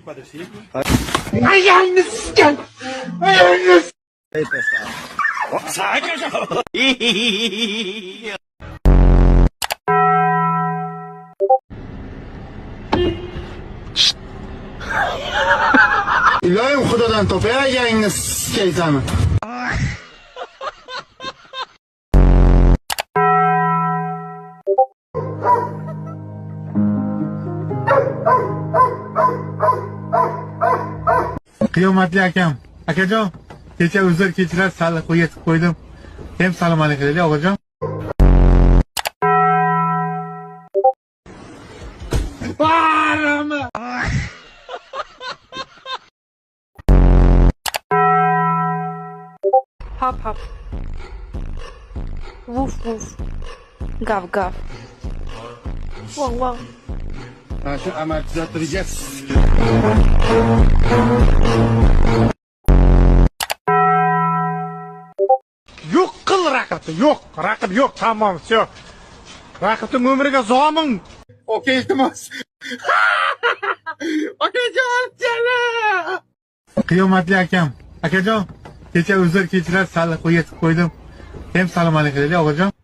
pas de cible. Ayağını siken! Ayağını siken! İlahim Xudodan top, ayağını sikeysen. Qiyomatli akam, akajon, kecha uzr kechirasiz, sal qo'yib qo'ydim. Hem salom alaykum dedi o'g'iljon. Bağırma! Hop hop. Woof woof. Gav gav. Wow wow. Ha şu amortizatörü Yok kıl rakıbı, yok. Rakip yok, tamam, все. Rakibin ömrüge zomin. Okey, iltimos. Okey, canım. Qiyomatli akam, akajon, kecha uzr kechirasiz, sal qo'yib qo'ydim. Hem salom alaykum dedi o'g'iljon.